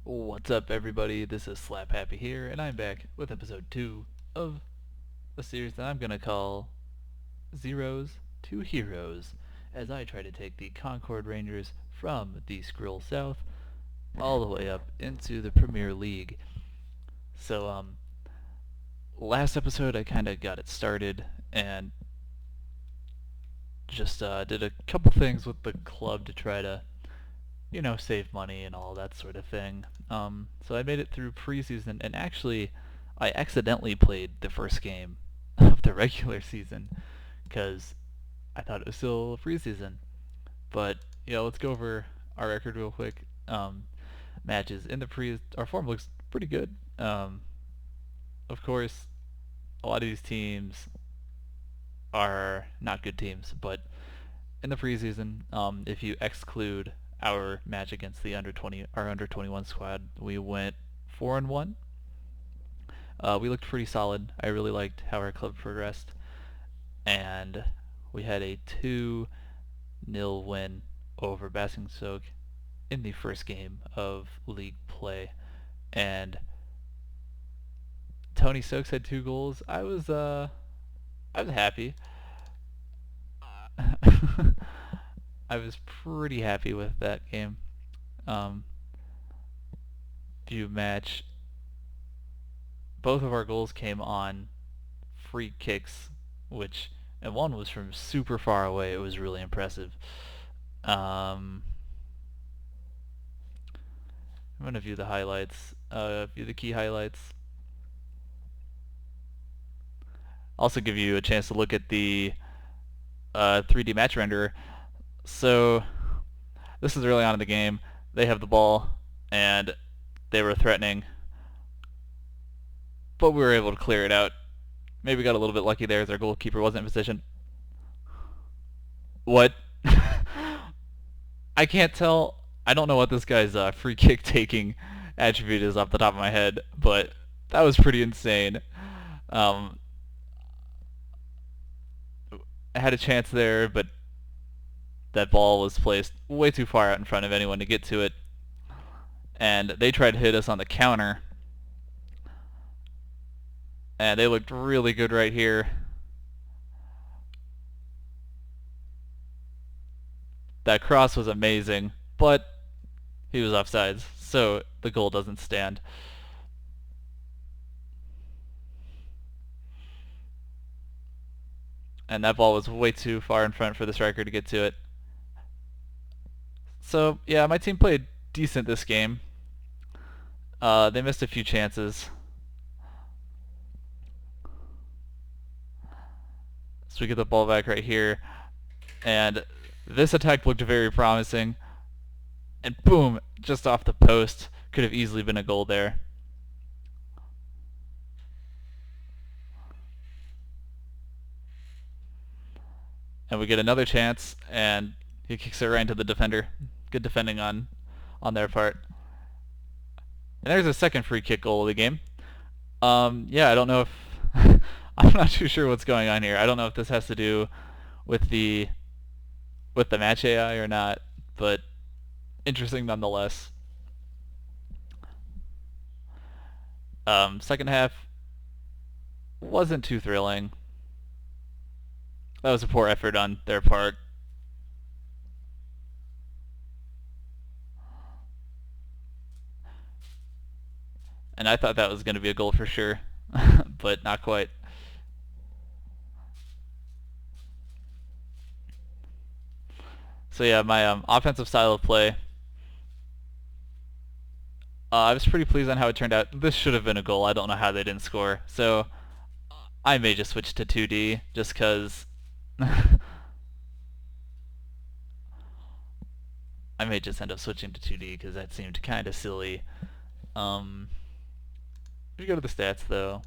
What's up, everybody? This is Slap Happy here, and I'm back with episode 2 of a series that I'm gonna call Zeros to Heroes, as I try to take the Concord Rangers from the Skrill South all the way up into the Premier League. So, last episode I kinda got it started and just did a couple things with the club to try to save money and all that sort of thing. So I made it through preseason, and actually, I accidentally played the first game of the regular season because I thought it was still preseason. But let's go over our record real quick. Matches in the our form looks pretty good. Of course, a lot of these teams are not good teams, but in the preseason, if you exclude our match against the our under 21 squad, we went 4-1. We looked pretty solid. I really liked how our club progressed, and we had a 2-0 win over Basingstoke in the first game of league play, and Tony Stokes had 2 goals. I was happy. I was pretty happy with that game. Um, View match. Both of our goals came on free kicks, and one was from super far away. It was really impressive. I'm gonna view the highlights. View the key highlights. Also give you a chance to look at the 3D match renderer. So this is early on in the game. They have the ball, and they were threatening, but we were able to clear it out. Maybe got a little bit lucky there as our goalkeeper wasn't in position. What? I can't tell. I don't know what this guy's free kick taking attribute is off the top of my head, but that was pretty insane. I had a chance there, but that ball was placed way too far out in front of anyone to get to it, and they tried to hit us on the counter, and they looked really good right here. That cross was amazing, but he was offsides, so the goal doesn't stand. And that ball was way too far in front for the striker to get to it. So, yeah, my team played decent this game. They missed a few chances. So we get the ball back right here. And this attack looked very promising. And boom, just off the post. Could have easily been a goal there. And we get another chance, and he kicks it right into the defender. Good defending on their part. And there's a second free kick goal of the game. Yeah, I don't know if I'm not too sure what's going on here. I don't know if this has to do with the match AI or not, but interesting nonetheless. Second half wasn't too thrilling. That was a poor effort on their part. And I thought that was going to be a goal for sure, but not quite. So yeah, my offensive style of play, I was pretty pleased on how it turned out. This should have been a goal. I don't know how they didn't score. So I may just switch to 2D just because I may just end up switching to 2D because that seemed kind of silly. If you go to the stats, though,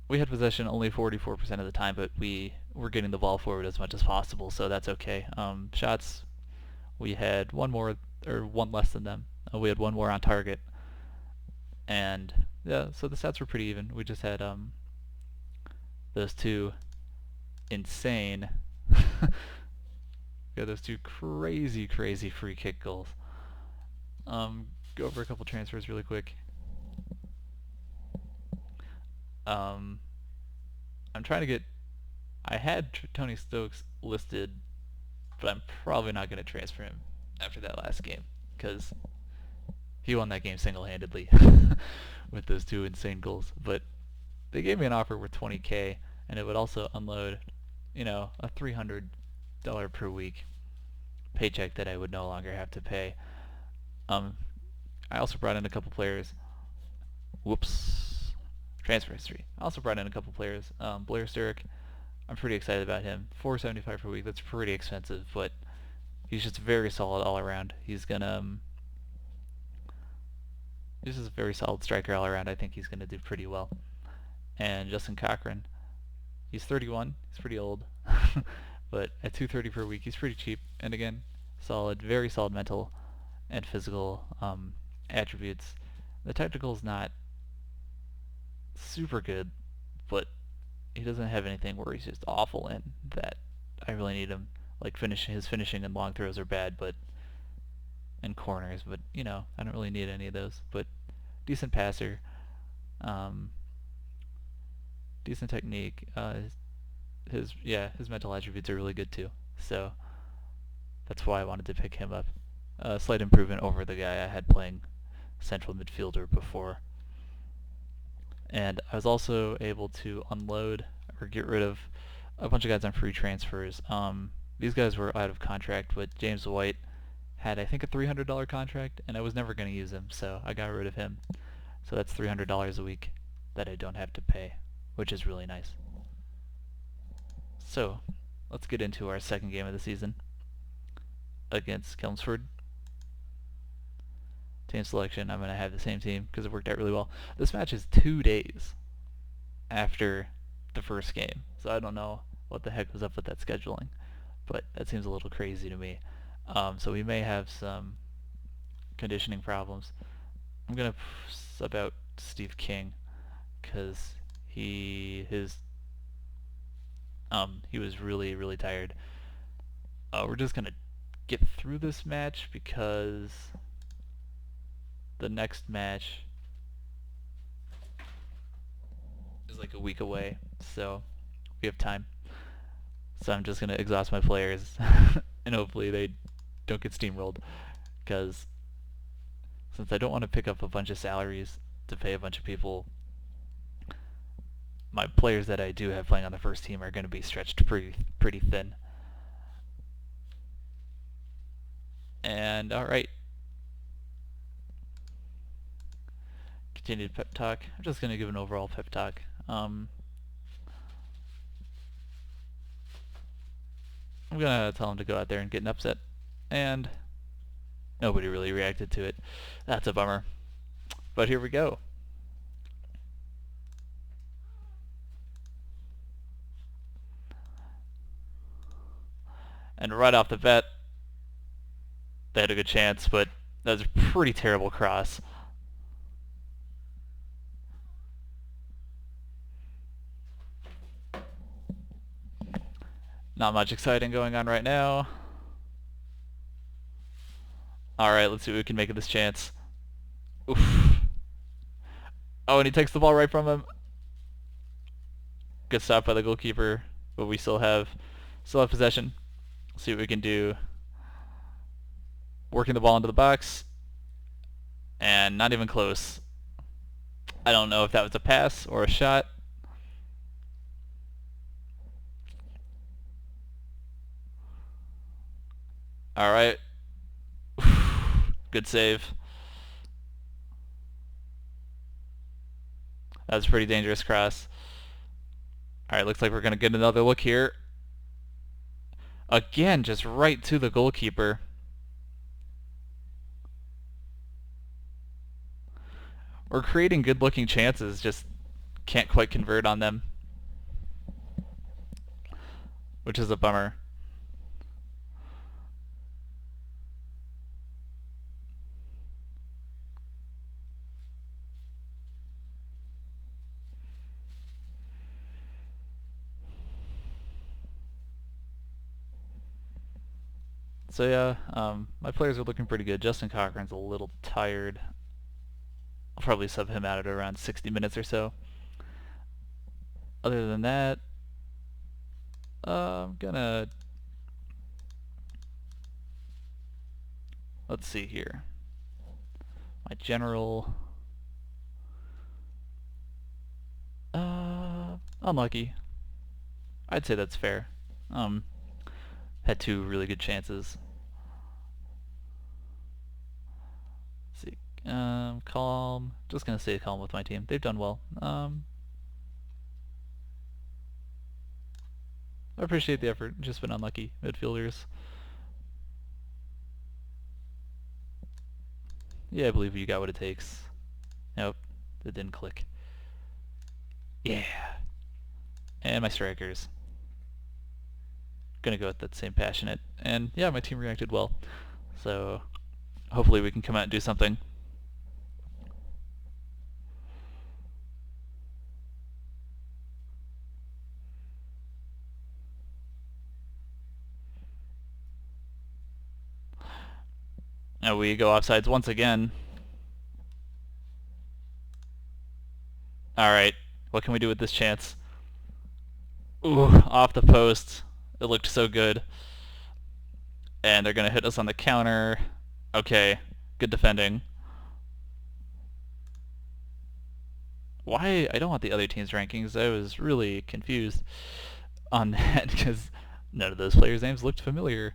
we had possession only 44% of the time, but we were getting the ball forward as much as possible, so that's okay. Shots, we had one more, or one less than them. We had one more on target, and yeah, so the stats were pretty even. We just had those two insane, yeah, those two crazy free kick goals. Go over a couple transfers really quick. Um, I'm trying to get. I had Tony Stokes listed, but I'm probably not going to transfer him after that last game because he won that game single-handedly with those two insane goals. But they gave me an offer worth 20K, and it would also unload, a $300 per week paycheck that I would no longer have to pay. Um, I also brought in a couple players. Whoops. Transfer history. I also brought in a couple players. Blair Sturrock, I'm pretty excited about him. $475 per week. That's pretty expensive, but he's just very solid all around. He's just a very solid striker all around. I think he's gonna do pretty well. And Justin Cochran, he's 31. He's pretty old, but at 230 per week, he's pretty cheap. And again, solid, very solid mental and physical attributes. The technical's not super good, but he doesn't have anything where he's just awful in that I really need him. Like his finishing and long throws are bad, but and corners, but I don't really need any of those. But decent passer, um, decent technique. His mental attributes are really good too. So that's why I wanted to pick him up. Slight improvement over the guy I had playing central midfielder before. And I was also able to unload or get rid of a bunch of guys on free transfers. These guys were out of contract, but James White had, I think, a $300 contract, and I was never going to use him, so I got rid of him. So that's $300 a week that I don't have to pay, which is really nice. So let's get into our second game of the season against Chelmsford. Team selection, I'm going to have the same team because it worked out really well. This match is 2 days after the first game, so I don't know what the heck was up with that scheduling, but that seems a little crazy to me. So we may have some conditioning problems. I'm going to sub out Steve King because he was really, really tired. We're just going to get through this match because the next match is like a week away, so we have time. So I'm just going to exhaust my players and hopefully they don't get steamrolled, because since I don't want to pick up a bunch of salaries to pay a bunch of people, my players that I do have playing on the first team are going to be stretched pretty thin. And alright. Continued pep talk. I'm just going to give an overall pep talk. I'm going to tell him to go out there and get an upset. And nobody really reacted to it. That's a bummer. But here we go. And right off the bat, they had a good chance, but that was a pretty terrible cross. Not much exciting going on right now. Alright, let's see what we can make of this chance. Oof. Oh, and he takes the ball right from him. Good stop by the goalkeeper, but we still have possession. Let's see what we can do. Working the ball into the box. And not even close. I don't know if that was a pass or a shot. Alright. Good save. That was a pretty dangerous cross. Alright, looks like we're going to get another look here. Again, just right to the goalkeeper. We're creating good-looking chances, just can't quite convert on them, which is a bummer. So yeah, my players are looking pretty good. Justin Cochran's a little tired. I'll probably sub him out at around 60 minutes or so. Other than that, I'm gonna... Let's see here. My general... unlucky. I'd say that's fair. Had two really good chances. Let's see. Calm. Just gonna stay calm with my team. They've done well. I appreciate the effort. Just been unlucky. Midfielders. Yeah, I believe you got what it takes. Nope. It didn't click. Yeah. And my strikers. Gonna go with that same passionate. And yeah, my team reacted well. So hopefully we can come out and do something. Now we go offsides once again. Alright, what can we do with this chance? Ooh, off the post. It looked so good. And they're going to hit us on the counter. Okay, good defending. Why? I don't want the other team's rankings. I was really confused on that because none of those players' names looked familiar.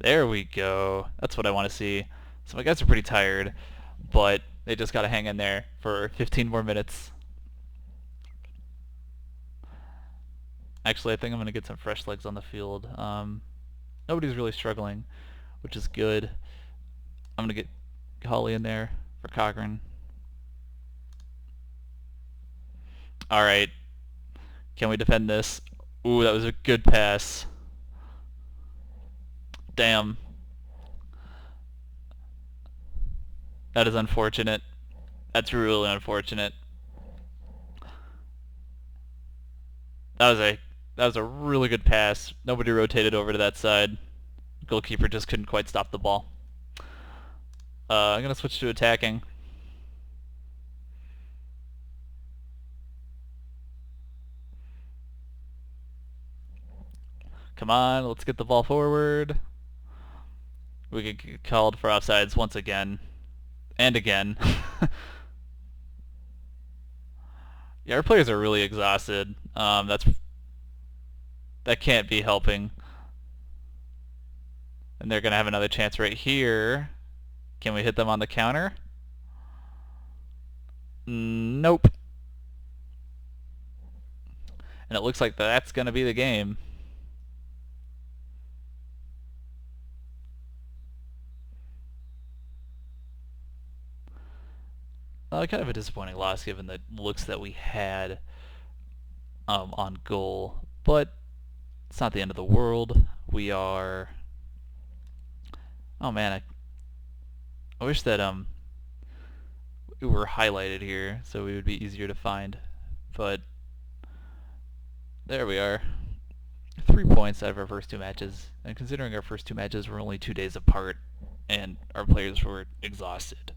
There we go. That's what I want to see. So my guys are pretty tired, but they just got to hang in there for 15 more minutes. Actually, I think I'm going to get some fresh legs on the field. Nobody's really struggling, which is good. I'm going to get Holly in there for Cochran. Alright. Can we defend this? Ooh, that was a good pass. Damn. That is unfortunate. That's really unfortunate. That was a really good pass. Nobody rotated over to that side. Goalkeeper just couldn't quite stop the ball. I'm gonna switch to attacking. Come on, let's get the ball forward. We could get called for offsides once again. And again. Yeah, our players are really exhausted. That can't be helping. And they're gonna have another chance right here. Can we hit them on the counter? Nope. And it looks like that's gonna be the game. Kind of a disappointing loss given the looks that we had on goal, but it's not the end of the world. We are... Oh man, I wish that it were highlighted here so we would be easier to find, but there we are. 3 points out of our first two matches, and considering our first two matches were only 2 days apart and our players were exhausted.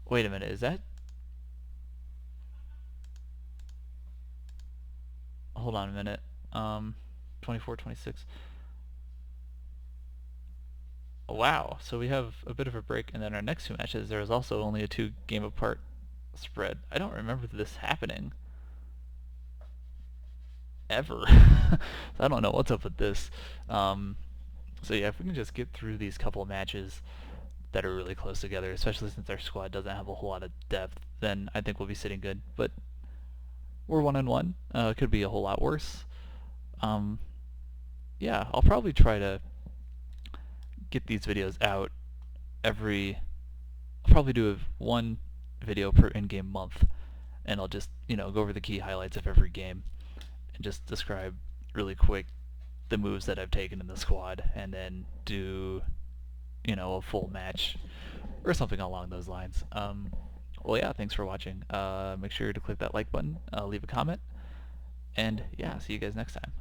Wait a minute, is that... Hold on a minute. 24, 26. Wow, so we have a bit of a break, and then our next two matches there is also only a 2 game apart spread. I don't remember this happening ever. I don't know what's up with this. So yeah, if we can just get through these couple of matches that are really close together, especially since our squad doesn't have a whole lot of depth, then I think we'll be sitting good. But we're 1-1. It could be a whole lot worse. Yeah, I'll probably try to get these videos out every... I'll probably do one video per in-game month, and I'll just, go over the key highlights of every game and just describe really quick the moves that I've taken in the squad, and then do a full match or something along those lines. Well, yeah, thanks for watching. Make sure to click that like button, leave a comment, and yeah, see you guys next time.